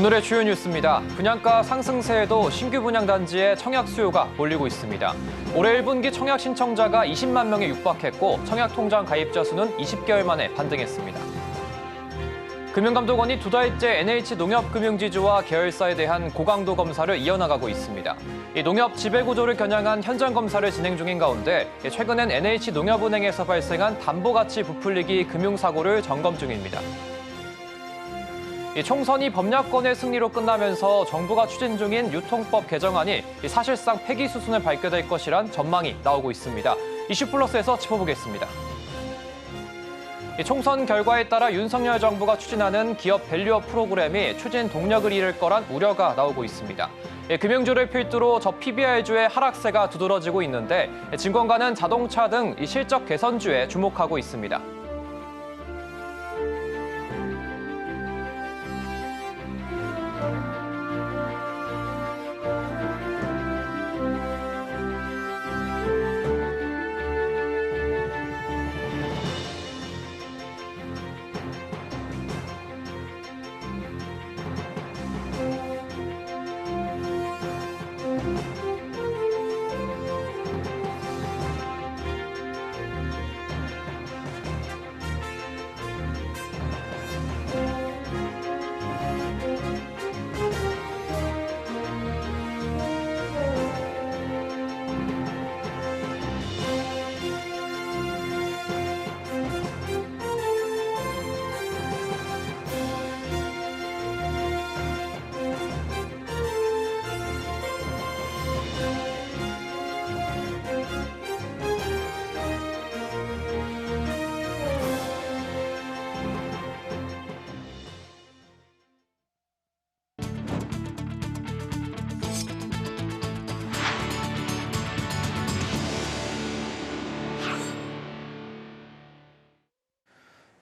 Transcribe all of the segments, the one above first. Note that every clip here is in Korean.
오늘의 주요 뉴스입니다. 분양가 상승세에도 신규 분양단지에 청약 수요가 몰리고 있습니다. 올해 1분기 청약 신청자가 20만 명에 육박했고 청약 통장 가입자 수는 20개월 만에 반등했습니다. 금융감독원이 2달째 NH농협금융지주와 계열사에 대한 고강도 검사를 이어나가고 있습니다. 이 농협 지배구조를 겨냥한 현장 검사를 진행 중인 가운데 최근엔 NH농협은행에서 발생한 담보가치 부풀리기 금융사고를 점검 중입니다. 총선이 법야권의 승리로 끝나면서 정부가 추진 중인 유통법 개정안이 사실상 폐기 수순을 밟게 될 것이란 전망이 나오고 있습니다. 이슈플러스에서 짚어보겠습니다. 총선 결과에 따라 윤석열 정부가 추진하는 기업 밸류업 프로그램이 추진 동력을 잃을 거란 우려가 나오고 있습니다. 금융주를 필두로 저 PBR주의 하락세가 두드러지고 있는데 증권가는 자동차 등 실적 개선주에 주목하고 있습니다.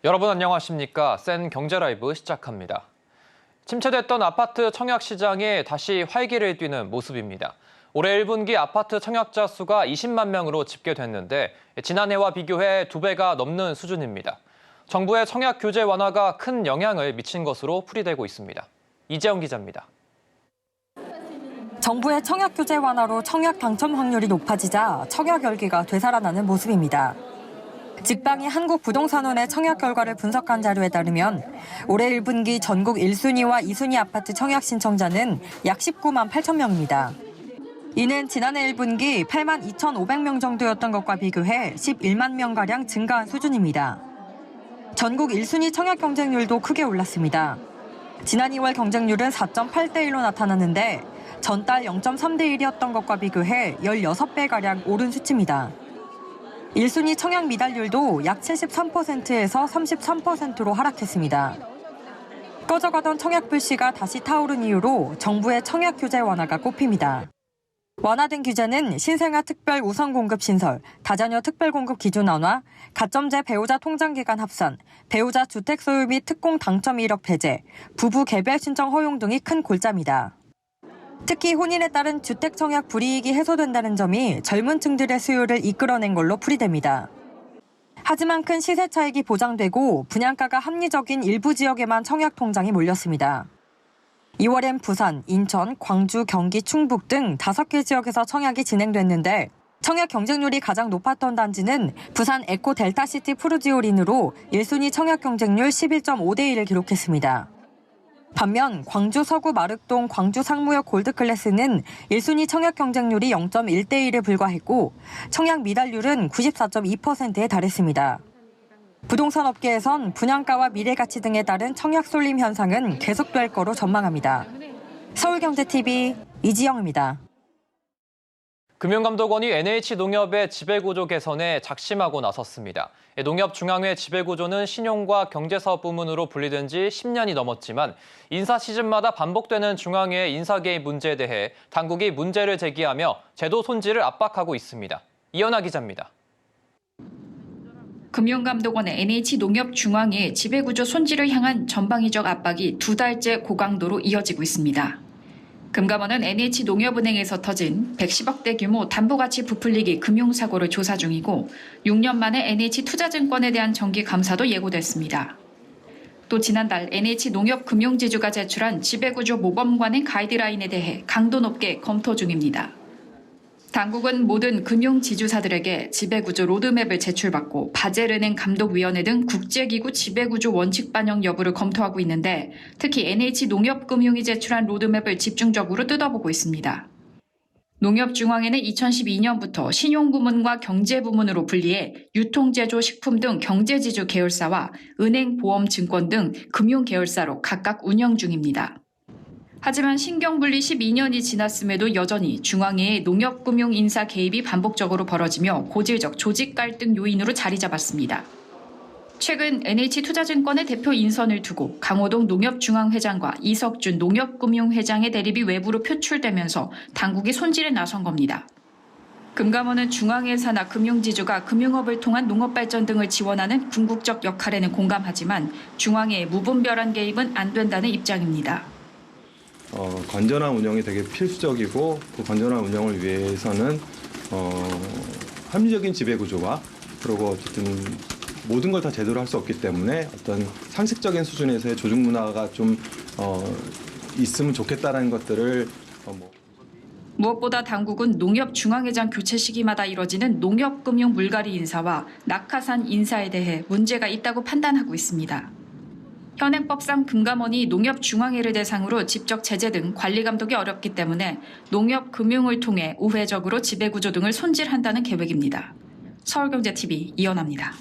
여러분 안녕하십니까? 센 경제라이브 시작합니다. 침체됐던 아파트 청약 시장이 다시 활기를 띠는 모습입니다. 올해 1분기 아파트 청약자 수가 20만 명으로 집계됐는데 지난해와 비교해 2배가 넘는 수준입니다. 정부의 청약 규제 완화가 큰 영향을 미친 것으로 풀이되고 있습니다. 이재영 기자입니다. 정부의 청약 규제 완화로 청약 당첨 확률이 높아지자 청약 열기가 되살아나는 모습입니다. 직방이 한국부동산원의 청약 결과를 분석한 자료에 따르면 올해 1분기 전국 1순위와 2순위 아파트 청약 신청자는 약 19만 8천 명입니다. 이는 지난해 1분기 8만 2,500명 정도였던 것과 비교해 11만 명가량 증가한 수준입니다. 전국 1순위 청약 경쟁률도 크게 올랐습니다. 지난 2월 경쟁률은 4.8대 1로 나타났는데 전달 0.3대 1이었던 것과 비교해 16배가량 오른 수치입니다. 1순위 청약 미달률도 약 73%에서 33%로 하락했습니다. 꺼져가던 청약 불씨가 다시 타오른 이유로 정부의 청약 규제 완화가 꼽힙니다. 완화된 규제는 신생아 특별 우선 공급 신설, 다자녀 특별 공급 기준 완화, 가점제 배우자 통장 기간 합산, 배우자 주택 소유 및 특공 당첨 이력 배제, 부부 개별 신청 허용 등이 큰 골자입니다. 특히 혼인에 따른 주택 청약 불이익이 해소된다는 점이 젊은 층들의 수요를 이끌어낸 걸로 풀이됩니다. 하지만 큰 시세 차익이 보장되고 분양가가 합리적인 일부 지역에만 청약 통장이 몰렸습니다. 2월엔 부산, 인천, 광주, 경기, 충북 등 5개 지역에서 청약이 진행됐는데 청약 경쟁률이 가장 높았던 단지는 부산 에코 델타시티 푸르지오린으로 1순위 청약 경쟁률 11.5대 1을 기록했습니다. 반면 광주 서구 마륵동 광주 상무역 골드클래스는 1순위 청약 경쟁률이 0.1대 1에 불과했고 청약 미달률은 94.2%에 달했습니다. 부동산 업계에선 분양가와 미래가치 등에 따른 청약 쏠림 현상은 계속될 거로 전망합니다. 서울경제TV 이지영입니다. 금융감독원이 NH농협의 지배구조 개선에 작심하고 나섰습니다. 농협중앙회 지배구조는 신용과 경제사업 부문으로 분리된 지 10년이 넘었지만 인사 시즌마다 반복되는 중앙회의 인사 개입 문제에 대해 당국이 문제를 제기하며 제도 손질을 압박하고 있습니다. 이연아 기자입니다. 금융감독원의 NH농협중앙회 지배구조 손질을 향한 전방위적 압박이 2달째 고강도로 이어지고 있습니다. 금감원은 NH농협은행에서 터진 110억대 규모 담보가치 부풀리기 금융사고를 조사 중이고 6년 만에 NH투자증권에 대한 정기 감사도 예고됐습니다. 또 지난달 NH농협금융지주가 제출한 지배구조 모범관행 가이드라인에 대해 강도 높게 검토 중입니다. 당국은 모든 금융지주사들에게 지배구조 로드맵을 제출받고 바젤은행 감독위원회 등 국제기구 지배구조 원칙 반영 여부를 검토하고 있는데 특히 NH농협금융이 제출한 로드맵을 집중적으로 뜯어보고 있습니다. 농협중앙회는 2012년부터 신용부문과 경제부문으로 분리해 유통제조, 식품 등 경제지주 계열사와 은행, 보험, 증권 등 금융계열사로 각각 운영 중입니다. 하지만 신경분리 12년이 지났음에도 여전히 중앙회의 농협금융 인사 개입이 반복적으로 벌어지며 고질적 조직 갈등 요인으로 자리 잡았습니다. 최근 NH투자증권의 대표 인선을 두고 강호동 농협중앙회장과 이석준 농협금융회장의 대립이 외부로 표출되면서 당국이 손질에 나선 겁니다. 금감원은 중앙회 산하 금융지주가 금융업을 통한 농업발전 등을 지원하는 궁극적 역할에는 공감하지만 중앙회의 무분별한 개입은 안 된다는 입장입니다. 건전한 운영이 되게 필수적이고 그 건전한 운영을 위해서는 합리적인 지배구조와 그리고 어쨌든 모든 걸 다 제대로 할 수 없기 때문에 어떤 상식적인 수준에서의 조직 문화가 좀 있으면 좋겠다라는 것들을 무엇보다 당국은 농협중앙회장 교체 시기마다 이뤄지는 농협금융 물갈이 인사와 낙하산 인사에 대해 문제가 있다고 판단하고 있습니다. 현행법상 금감원이 농협중앙회를 대상으로 직접 제재 등 관리 감독이 어렵기 때문에 농협금융을 통해 우회적으로 지배구조 등을 손질한다는 계획입니다. 서울경제TV 이연아입니다.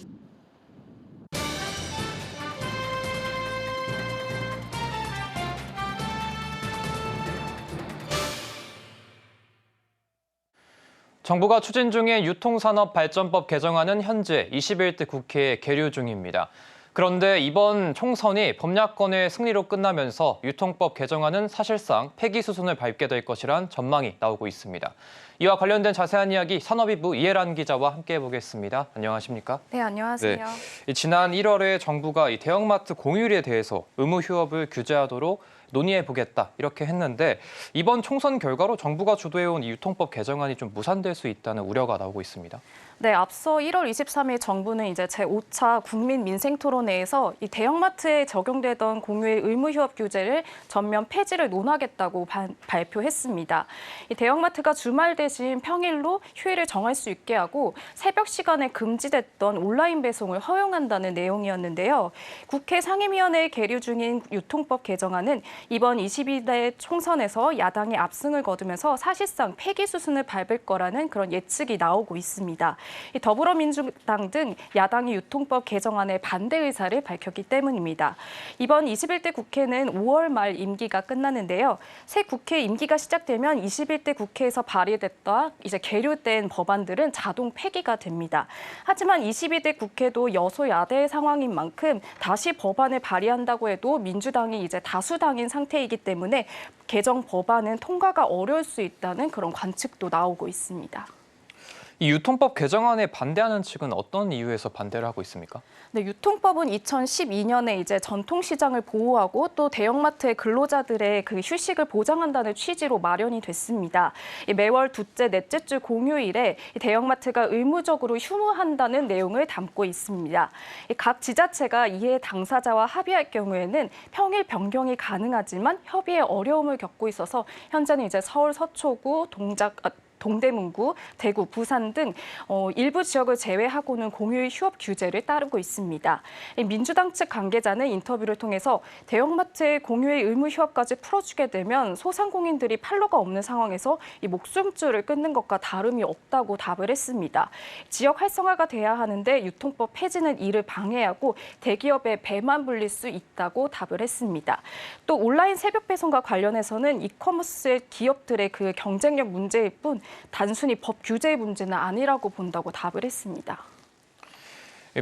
정부가 추진 중인 유통산업발전법 개정안은 현재 21대 국회에 계류 중입니다. 그런데 이번 총선이 범야권의 승리로 끝나면서 유통법 개정안은 사실상 폐기 수순을 밟게 될 것이란 전망이 나오고 있습니다. 이와 관련된 자세한 이야기 산업위부 이혜란 기자와 함께 해보겠습니다. 안녕하십니까? 네, 안녕하세요. 지난 1월에 정부가 이 대형마트 공휴일에 대해서 의무 휴업을 규제하도록 논의해보겠다 이렇게 했는데 이번 총선 결과로 정부가 주도해온 이 유통법 개정안이 좀 무산될 수 있다는 우려가 나오고 있습니다. 네, 앞서 1월 23일 정부는 이제 제5차 국민 민생 토론회에서 이 대형마트에 적용되던 공휴일 의무 휴업 규제를 전면 폐지를 논하겠다고 발표했습니다. 이 대형마트가 주말 대신 평일로 휴일을 정할 수 있게 하고 새벽 시간에 금지됐던 온라인 배송을 허용한다는 내용이었는데요. 국회 상임위원회에 계류 중인 유통법 개정안은 이번 22대 총선에서 야당이 압승을 거두면서 사실상 폐기 수순을 밟을 거라는 그런 예측이 나오고 있습니다. 더불어민주당 등 야당이 유통법 개정안에 반대 의사를 밝혔기 때문입니다. 이번 21대 국회는 5월 말 임기가 끝나는데요. 새 국회 임기가 시작되면 21대 국회에서 발의됐다 이제 계류된 법안들은 자동 폐기가 됩니다. 하지만 22대 국회도 여소야대 상황인 만큼 다시 법안을 발의한다고 해도 민주당이 이제 다수당인 상태이기 때문에 개정 법안은 통과가 어려울 수 있다는 그런 관측도 나오고 있습니다. 이 유통법 개정안에 반대하는 측은 어떤 이유에서 반대를 하고 있습니까? 네, 유통법은 2012년에 이제 전통시장을 보호하고 또 대형마트의 근로자들의 그 휴식을 보장한다는 취지로 마련이 됐습니다. 매월 둘째, 넷째 주 공휴일에 대형마트가 의무적으로 휴무한다는 내용을 담고 있습니다. 각 지자체가 이에 당사자와 합의할 경우에는 평일 변경이 가능하지만 협의에 어려움을 겪고 있어서 현재는 이제 서울 서초구, 동대문구, 대구, 부산 등 일부 지역을 제외하고는 공휴일 휴업 규제를 따르고 있습니다. 민주당 측 관계자는 인터뷰를 통해서 대형마트의 공휴일 의무 휴업까지 풀어주게 되면 소상공인들이 판로가 없는 상황에서 이 목숨줄을 끊는 것과 다름이 없다고 답을 했습니다. 지역 활성화가 돼야 하는데 유통법 폐지는 이를 방해하고 대기업의 배만 불릴 수 있다고 답을 했습니다. 또 온라인 새벽 배송과 관련해서는 이커머스 기업들의 그 경쟁력 문제일 뿐 단순히 법 규제의 문제는 아니라고 본다고 답을 했습니다.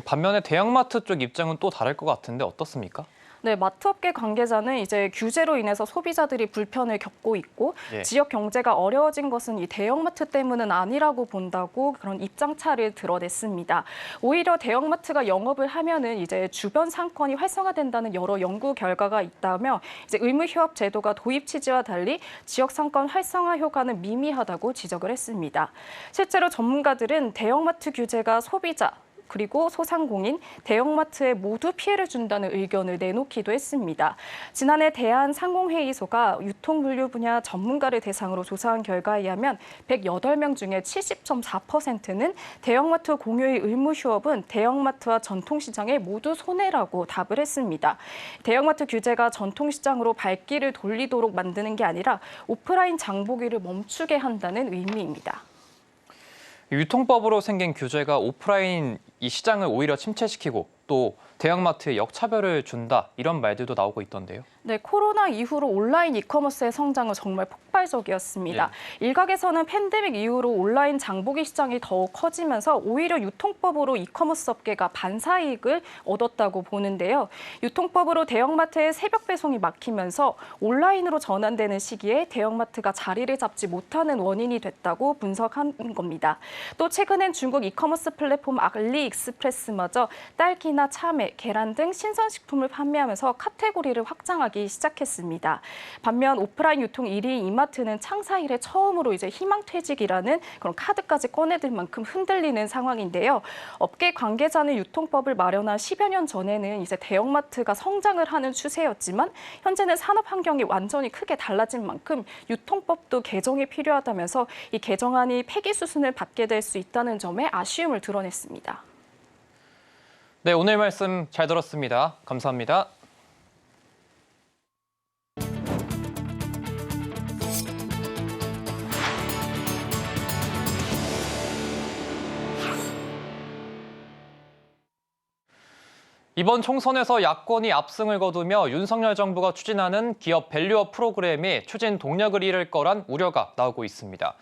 반면에 대형마트 쪽 입장은 또 다를 것 같은데 어떻습니까? 네, 마트업계 관계자는 이제 규제로 인해서 소비자들이 불편을 겪고 있고 지역 경제가 어려워진 것은 이 대형마트 때문은 아니라고 본다고 그런 입장 차를 드러냈습니다. 오히려 대형마트가 영업을 하면은 이제 주변 상권이 활성화된다는 여러 연구 결과가 있다며 이제 의무 휴업 제도가 도입 취지와 달리 지역 상권 활성화 효과는 미미하다고 지적을 했습니다. 실제로 전문가들은 대형마트 규제가 소비자 그리고 소상공인, 대형마트에 모두 피해를 준다는 의견을 내놓기도 했습니다. 지난해 대한상공회의소가 유통물류 분야 전문가를 대상으로 조사한 결과에 의하면 108명 중에 70.4%는 대형마트 공유의 의무 휴업은 대형마트와 전통시장의 모두 손해라고 답을 했습니다. 대형마트 규제가 전통시장으로 발길을 돌리도록 만드는 게 아니라 오프라인 장보기를 멈추게 한다는 의미입니다. 유통법으로 생긴 규제가 오프라인 이 시장을 오히려 침체시키고 또 대형마트에 역차별을 준다 이런 말들도 나오고 있던데요. 네, 코로나 이후로 온라인 이커머스의 성장은 정말 폭발적이었습니다. 일각에서는 팬데믹 이후로 온라인 장보기 시장이 더욱 커지면서 오히려 유통법으로 이커머스 업계가 반사이익을 얻었다고 보는데요. 유통법으로 대형마트의 새벽 배송이 막히면서 온라인으로 전환되는 시기에 대형마트가 자리를 잡지 못하는 원인이 됐다고 분석한 겁니다. 또 최근엔 중국 이커머스 플랫폼 알리익스프레스마저 딸기나 참외, 계란 등 신선식품을 판매하면서 카테고리를 확장하기 시작했습니다. 반면 오프라인 유통 1위인 이마트는 창사 이래 처음으로 이제 희망퇴직이라는 그런 카드까지 꺼내들 만큼 흔들리는 상황인데요. 업계 관계자는 유통법을 마련한 10여 년 전에는 이제 대형마트가 성장을 하는 추세였지만 현재는 산업 환경이 완전히 크게 달라진 만큼 유통법도 개정이 필요하다면서 이 개정안이 폐기 수순을 밟게 될 수 있다는 점에 아쉬움을 드러냈습니다. 네, 오늘 말씀 잘 들었습니다. 감사합니다. 이번 총선에서 야권이 압승을 거두며 윤석열 정부가 추진하는 기업 밸류업 프로그램이 추진 동력을 잃을 거란 우려가 나오고 있습니다.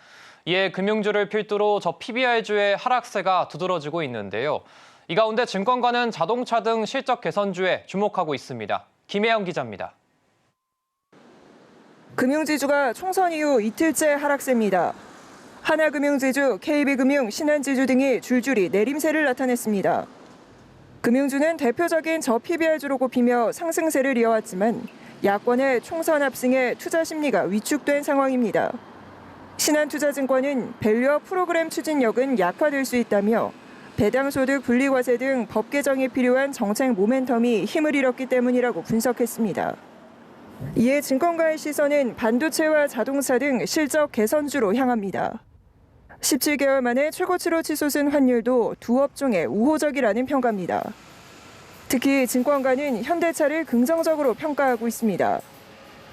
이에 금융주를 필두로 저 PBR주의 하락세가 두드러지고 있는데요. 이 가운데 증권가는 자동차 등 실적 개선주에 주목하고 있습니다. 김혜영 기자입니다. 금융지주가 총선 이후 이틀째 하락세입니다. 하나금융지주, KB금융, 신한지주 등이 줄줄이 내림세를 나타냈습니다. 금융주는 대표적인 저 PBR주로 꼽히며 상승세를 이어왔지만 야권의 총선 압승에 투자 심리가 위축된 상황입니다. 신한투자증권은 밸류업 프로그램 추진력은 약화될 수 있다며 배당소득 분리과세 등 법 개정이 필요한 정책 모멘텀이 힘을 잃었기 때문이라고 분석했습니다. 이에 증권가의 시선은 반도체와 자동차 등 실적 개선주로 향합니다. 17개월 만에 최고치로 치솟은 환율도 두 업종에 우호적이라는 평가입니다. 특히 증권가는 현대차를 긍정적으로 평가하고 있습니다.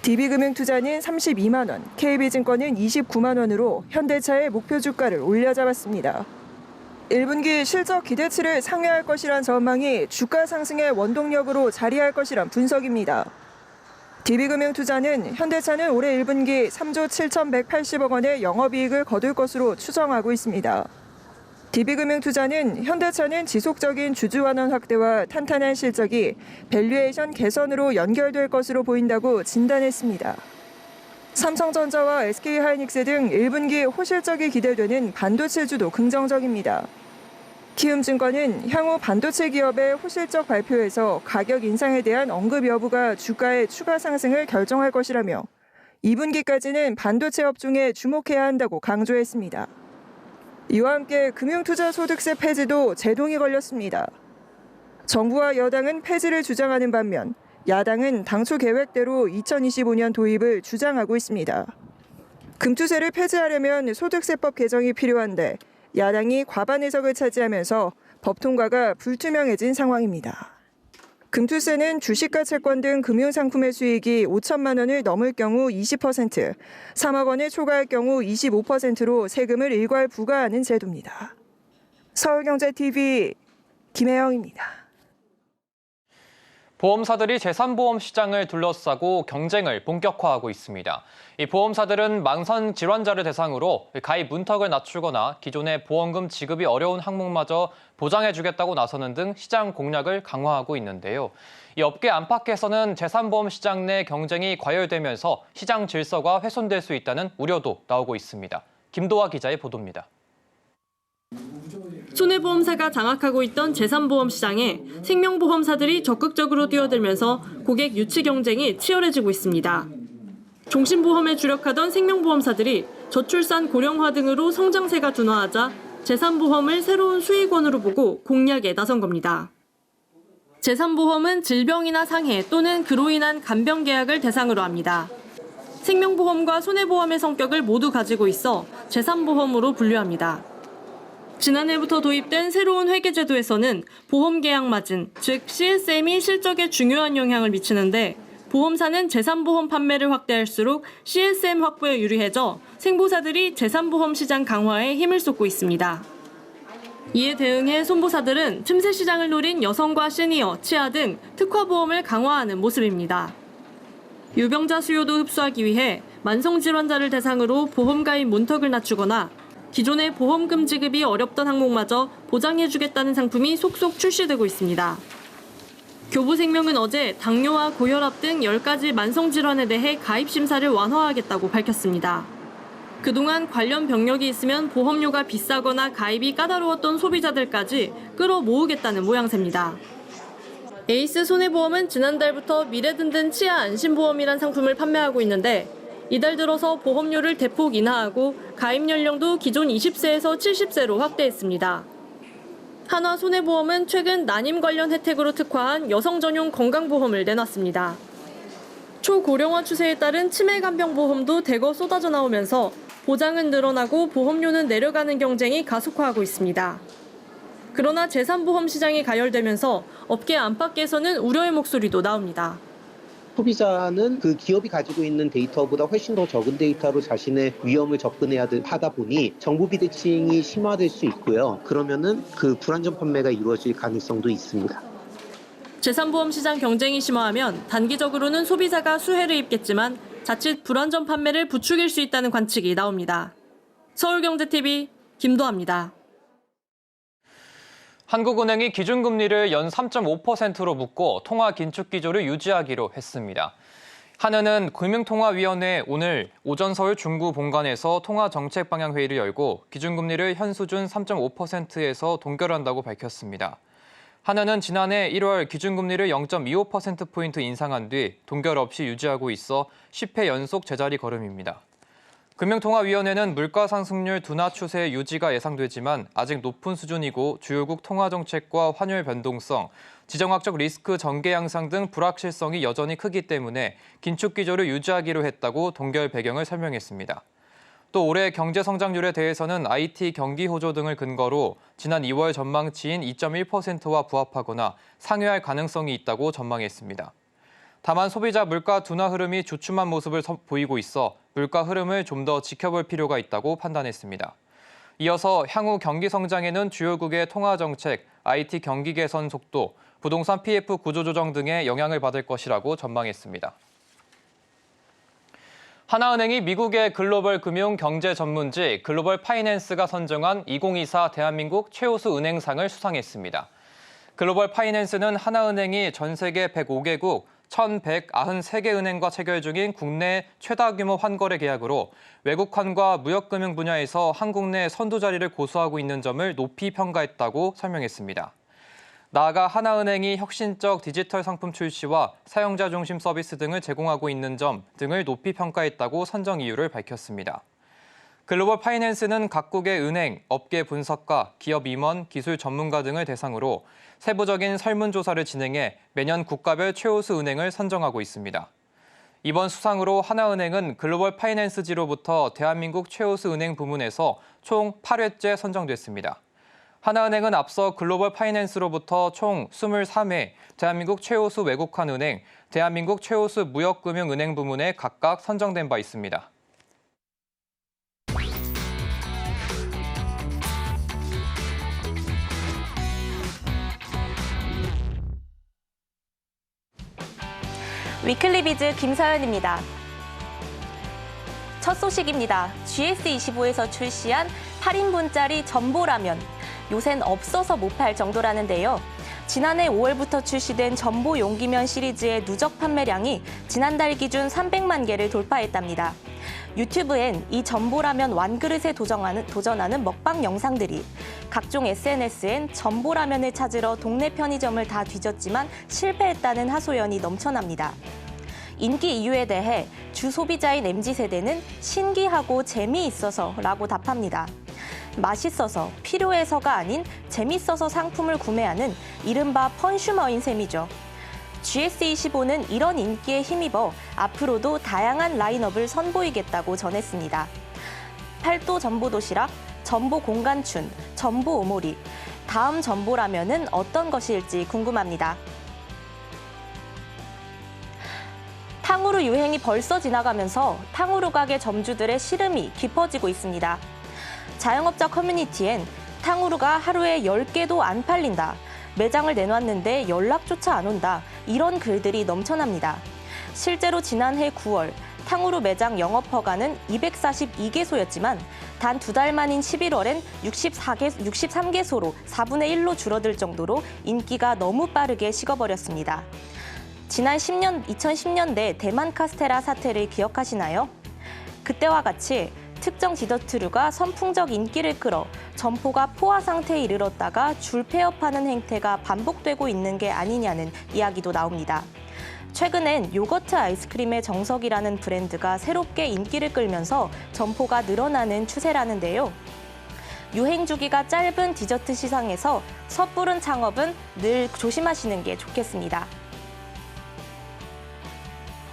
DB금융투자는 32만 원, KB증권은 29만 원으로 현대차의 목표 주가를 올려잡았습니다. 1분기 실적 기대치를 상회할 것이란 전망이 주가 상승의 원동력으로 자리할 것이란 분석입니다. DB금융투자는 현대차는 올해 1분기 3조 7,180억 원의 영업이익을 거둘 것으로 추정하고 있습니다. DB금융투자는 현대차는 지속적인 주주환원 확대와 탄탄한 실적이 밸류에이션 개선으로 연결될 것으로 보인다고 진단했습니다. 삼성전자와 SK하이닉스 등 1분기 호실적이 기대되는 반도체주도 긍정적입니다. 키움증권은 향후 반도체 기업의 호실적 발표에서 가격 인상에 대한 언급 여부가 주가의 추가 상승을 결정할 것이라며 2분기까지는 반도체 업종에 주목해야 한다고 강조했습니다. 이와 함께 금융투자소득세 폐지도 제동이 걸렸습니다. 정부와 여당은 폐지를 주장하는 반면 야당은 당초 계획대로 2025년 도입을 주장하고 있습니다. 금투세를 폐지하려면 소득세법 개정이 필요한데 야당이 과반 의석을 차지하면서 법 통과가 불투명해진 상황입니다. 금투세는 주식과 채권 등 금융상품의 수익이 5천만 원을 넘을 경우 20%, 3억 원을 초과할 경우 25%로 세금을 일괄 부과하는 제도입니다. 서울경제TV 김혜영입니다. 보험사들이 재산보험 시장을 둘러싸고 경쟁을 본격화하고 있습니다. 이 보험사들은 만성 질환자를 대상으로 가입 문턱을 낮추거나 기존의 보험금 지급이 어려운 항목마저 보장해주겠다고 나서는 등 시장 공략을 강화하고 있는데요. 이 업계 안팎에서는 재산보험 시장 내 경쟁이 과열되면서 시장 질서가 훼손될 수 있다는 우려도 나오고 있습니다. 김도화 기자의 보도입니다. 손해보험사가 장악하고 있던 재산보험 시장에 생명보험사들이 적극적으로 뛰어들면서 고객 유치 경쟁이 치열해지고 있습니다. 종신보험에 주력하던 생명보험사들이 저출산 고령화 등으로 성장세가 둔화하자 재산보험을 새로운 수익원으로 보고 공략에 나선 겁니다. 재산보험은 질병이나 상해 또는 그로 인한 간병 계약을 대상으로 합니다. 생명보험과 손해보험의 성격을 모두 가지고 있어 재산보험으로 분류합니다. 지난해부터 도입된 새로운 회계제도에서는 보험계약 마진, 즉 CSM이 실적에 중요한 영향을 미치는데 보험사는 재산보험 판매를 확대할수록 CSM 확보에 유리해져 생보사들이 재산보험 시장 강화에 힘을 쏟고 있습니다. 이에 대응해 손보사들은 틈새 시장을 노린 여성과 시니어, 치아 등 특화보험을 강화하는 모습입니다. 유병자 수요도 흡수하기 위해 만성질환자를 대상으로 보험가입 문턱을 낮추거나 기존의 보험금 지급이 어렵던 항목마저 보장해주겠다는 상품이 속속 출시되고 있습니다. 교보생명은 어제 당뇨와 고혈압 등 10가지 만성질환에 대해 가입 심사를 완화하겠다고 밝혔습니다. 그동안 관련 병력이 있으면 보험료가 비싸거나 가입이 까다로웠던 소비자들까지 끌어모으겠다는 모양새입니다. 에이스 손해보험은 지난달부터 미래든든 치아 안심보험이란 상품을 판매하고 있는데 이달 들어서 보험료를 대폭 인하하고 가입 연령도 기존 20세에서 70세로 확대했습니다. 한화손해보험은 최근 난임 관련 혜택으로 특화한 여성 전용 건강보험을 내놨습니다. 초고령화 추세에 따른 치매 간병보험도 대거 쏟아져 나오면서 보장은 늘어나고 보험료는 내려가는 경쟁이 가속화하고 있습니다. 그러나 재산보험 시장이 가열되면서 업계 안팎에서는 우려의 목소리도 나옵니다. 소비자는 그 기업이 가지고 있는 데이터보다 훨씬 더 적은 데이터로 자신의 위험을 접근해야 하다 보니 정보 비대칭이 심화될 수 있고요. 그러면은 그 불안전 판매가 이루어질 가능성도 있습니다. 재산보험 시장 경쟁이 심화하면 단기적으로는 소비자가 수혜를 입겠지만 자칫 불안전 판매를 부추길 수 있다는 관측이 나옵니다. 서울경제TV 김도아입니다. 한국은행이 기준금리를 연 3.5%로 묶고 통화 긴축 기조를 유지하기로 했습니다. 한은은 금융통화위원회 오늘 오전 서울 중구 본관에서 통화정책방향회의를 열고 기준금리를 현 수준 3.5%에서 동결한다고 밝혔습니다. 한은은 지난해 1월 기준금리를 0.25%포인트 인상한 뒤 동결 없이 유지하고 있어 10회 연속 제자리 걸음입니다. 금융통화위원회는 물가 상승률 둔화 추세 유지가 예상되지만 아직 높은 수준이고 주요국 통화정책과 환율 변동성, 지정학적 리스크 전개 양상 등 불확실성이 여전히 크기 때문에 긴축 기조를 유지하기로 했다고 동결 배경을 설명했습니다. 또 올해 경제 성장률에 대해서는 IT 경기 호조 등을 근거로 지난 2월 전망치인 2.1%와 부합하거나 상회할 가능성이 있다고 전망했습니다. 다만 소비자 물가 둔화 흐름이 주춤한 모습을 보이고 있어 물가 흐름을 좀 더 지켜볼 필요가 있다고 판단했습니다. 이어서 향후 경기 성장에는 주요국의 통화 정책, IT 경기 개선 속도, 부동산 PF 구조 조정 등의 영향을 받을 것이라고 전망했습니다. 하나은행이 미국의 글로벌 금융 경제 전문지 글로벌 파이낸스가 선정한 2024 대한민국 최우수 은행상을 수상했습니다. 글로벌 파이낸스는 하나은행이 전 세계 105개국 1,193개 은행과 체결 중인 국내 최다 규모 환거래 계약으로 외국환과 무역금융 분야에서 한국 내 선두 자리를 고수하고 있는 점을 높이 평가했다고 설명했습니다. 나아가 하나은행이 혁신적 디지털 상품 출시와 사용자 중심 서비스 등을 제공하고 있는 점 등을 높이 평가했다고 선정 이유를 밝혔습니다. 글로벌 파이낸스는 각국의 은행, 업계 분석가, 기업 임원, 기술 전문가 등을 대상으로 세부적인 설문조사를 진행해 매년 국가별 최우수 은행을 선정하고 있습니다. 이번 수상으로 하나은행은 글로벌 파이낸스지로부터 대한민국 최우수 은행 부문에서 총 8회째 선정됐습니다. 하나은행은 앞서 글로벌 파이낸스로부터 총 23회 대한민국 최우수 외국환 은행, 대한민국 최우수 무역금융은행 부문에 각각 선정된 바 있습니다. 위클리비즈 김서연입니다. 첫 소식입니다. GS25에서 출시한 8인분짜리 전보라면. 요샌 없어서 못 팔 정도라는데요. 지난해 5월부터 출시된 전보 용기면 시리즈의 누적 판매량이 지난달 기준 300만 개를 돌파했답니다. 유튜브엔 이 전보라면 완그릇에 도전하는 먹방 영상들이, 각종 SNS엔 전보라면을 찾으러 동네 편의점을 다 뒤졌지만 실패했다는 하소연이 넘쳐납니다. 인기 이유에 대해 주 소비자인 MZ세대는 신기하고 재미있어서라고 답합니다. 맛있어서, 필요해서가 아닌 재밌어서 상품을 구매하는 이른바 펀슈머인 셈이죠. GS25는 이런 인기에 힘입어 앞으로도 다양한 라인업을 선보이겠다고 전했습니다. 팔도 전보 도시락, 전보 공간춘, 전보 오모리. 다음 전보라면은 어떤 것일지 궁금합니다. 탕후루 유행이 벌써 지나가면서 탕후루 가게 점주들의 시름이 깊어지고 있습니다. 자영업자 커뮤니티엔 탕후루가 하루에 10개도 안 팔린다. 매장을 내놨는데 연락조차 안 온다. 이런 글들이 넘쳐납니다. 실제로 지난해 9월 탕후루 매장 영업 허가는 242개소였지만 단 2달 만인 11월엔 63개소로 4분의 1로 줄어들 정도로 인기가 너무 빠르게 식어버렸습니다. 지난 2010년대 대만 카스테라 사태를 기억하시나요? 그때와 같이 특정 디저트류가 선풍적 인기를 끌어 점포가 포화 상태에 이르렀다가 줄 폐업하는 행태가 반복되고 있는 게 아니냐는 이야기도 나옵니다. 최근엔 요거트 아이스크림의 정석이라는 브랜드가 새롭게 인기를 끌면서 점포가 늘어나는 추세라는데요. 유행 주기가 짧은 디저트 시장에서 섣부른 창업은 늘 조심하시는 게 좋겠습니다.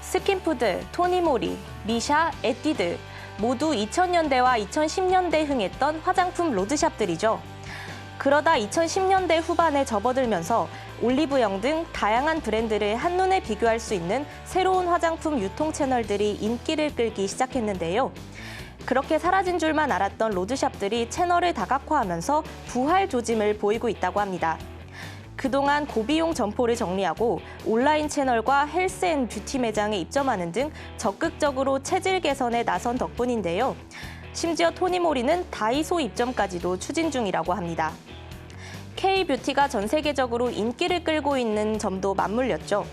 스킨푸드, 토니모리, 미샤, 에뛰드 모두 2000년대와 2010년대에 흥했던 화장품 로드샵들이죠. 그러다 2010년대 후반에 접어들면서 올리브영 등 다양한 브랜드를 한눈에 비교할 수 있는 새로운 화장품 유통 채널들이 인기를 끌기 시작했는데요. 그렇게 사라진 줄만 알았던 로드샵들이 채널을 다각화하면서 부활 조짐을 보이고 있다고 합니다. 그동안 고비용 점포를 정리하고 온라인 채널과 헬스 앤 뷰티 매장에 입점하는 등 적극적으로 체질 개선에 나선 덕분인데요. 심지어 토니모리는 다이소 입점까지도 추진 중이라고 합니다. K-뷰티가 전 세계적으로 인기를 끌고 있는 점도 맞물렸죠.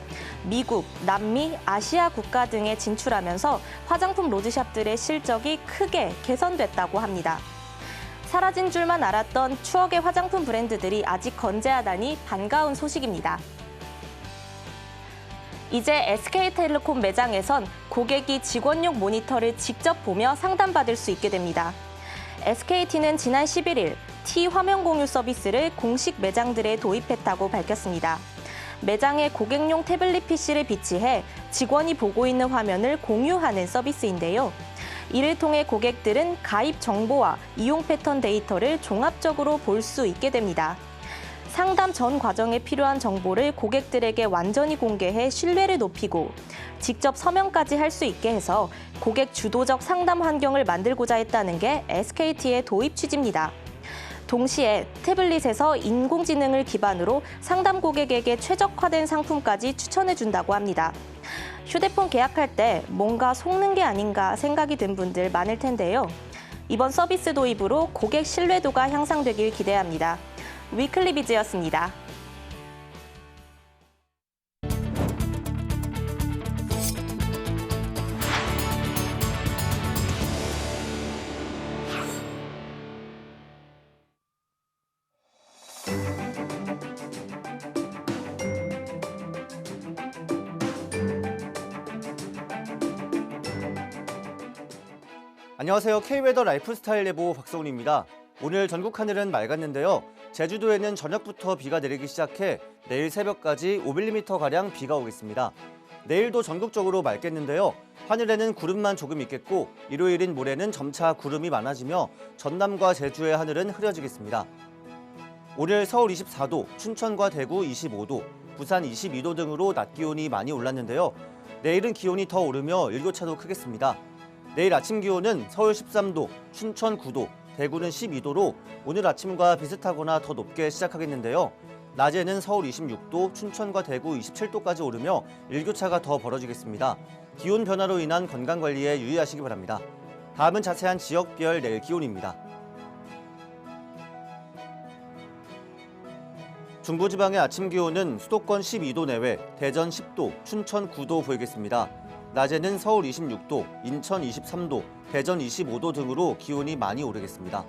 미국, 남미, 아시아 국가 등에 진출하면서 화장품 로드샵들의 실적이 크게 개선됐다고 합니다. 사라진 줄만 알았던 추억의 화장품 브랜드들이 아직 건재하다니 반가운 소식입니다. 이제 SK텔레콤 매장에선 고객이 직원용 모니터를 직접 보며 상담받을 수 있게 됩니다. SKT는 지난 11일 T 화면 공유 서비스를 공식 매장들에 도입했다고 밝혔습니다. 매장에 고객용 태블릿 PC를 비치해 직원이 보고 있는 화면을 공유하는 서비스인데요. 이를 통해 고객들은 가입 정보와 이용 패턴 데이터를 종합적으로 볼 수 있게 됩니다. 상담 전 과정에 필요한 정보를 고객들에게 완전히 공개해 신뢰를 높이고 직접 서명까지 할 수 있게 해서 고객 주도적 상담 환경을 만들고자 했다는 게 SKT의 도입 취지입니다. 동시에 태블릿에서 인공지능을 기반으로 상담 고객에게 최적화된 상품까지 추천해준다고 합니다. 휴대폰 계약할 때 뭔가 속는 게 아닌가 생각이 든 분들 많을 텐데요. 이번 서비스 도입으로 고객 신뢰도가 향상되길 기대합니다. 위클리 비즈였습니다. 안녕하세요. K웨더 라이프스타일 예보 박성훈입니다. 오늘 전국 하늘은 맑았는데요. 제주도에는 저녁부터 비가 내리기 시작해 내일 새벽까지 5mm가량 비가 오겠습니다. 내일도 전국적으로 맑겠는데요. 하늘에는 구름만 조금 있겠고 일요일인 모레는 점차 구름이 많아지며 전남과 제주의 하늘은 흐려지겠습니다. 오늘 서울 24도, 춘천과 대구 25도, 부산 22도 등으로 낮 기온이 많이 올랐는데요. 내일은 기온이 더 오르며 일교차도 크겠습니다. 내일 아침 기온은 서울 13도, 춘천 9도, 대구는 12도로 오늘 아침과 비슷하거나 더 높게 시작하겠는데요. 낮에는 서울 26도, 춘천과 대구 27도까지 오르며 일교차가 더 벌어지겠습니다. 기온 변화로 인한 건강관리에 유의하시기 바랍니다. 다음은 자세한 지역별 내일 기온입니다. 중부지방의 아침 기온은 수도권 12도 내외, 대전 10도, 춘천 9도 보이겠습니다. 낮에는 서울 26도, 인천 23도, 대전 25도 등으로 기온이 많이 오르겠습니다.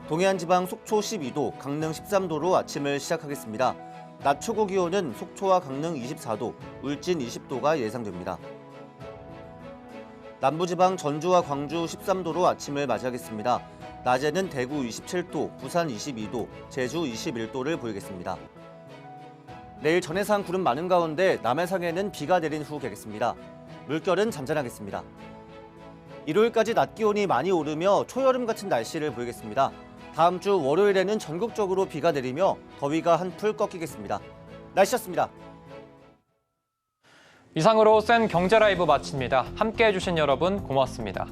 동해안 지방 속초 12도, 강릉 13도로 아침을 시작하겠습니다. 낮 최고 기온은 속초와 강릉 24도, 울진 20도가 예상됩니다. 남부지방 전주와 광주 13도로 아침을 맞이하겠습니다. 낮에는 대구 27도, 부산 22도, 제주 21도를 보이겠습니다. 내일 전해상 구름 많은 가운데 남해상에는 비가 내린 후 개겠습니다. 물결은 잠잠하겠습니다. 일요일까지 낮 기온이 많이 오르며 초여름 같은 날씨를 보이겠습니다. 다음 주 월요일에는 전국적으로 비가 내리며 더위가 한풀 꺾이겠습니다. 날씨였습니다. 이상으로 센 경제 라이브 마칩니다. 함께해 주신 여러분 고맙습니다.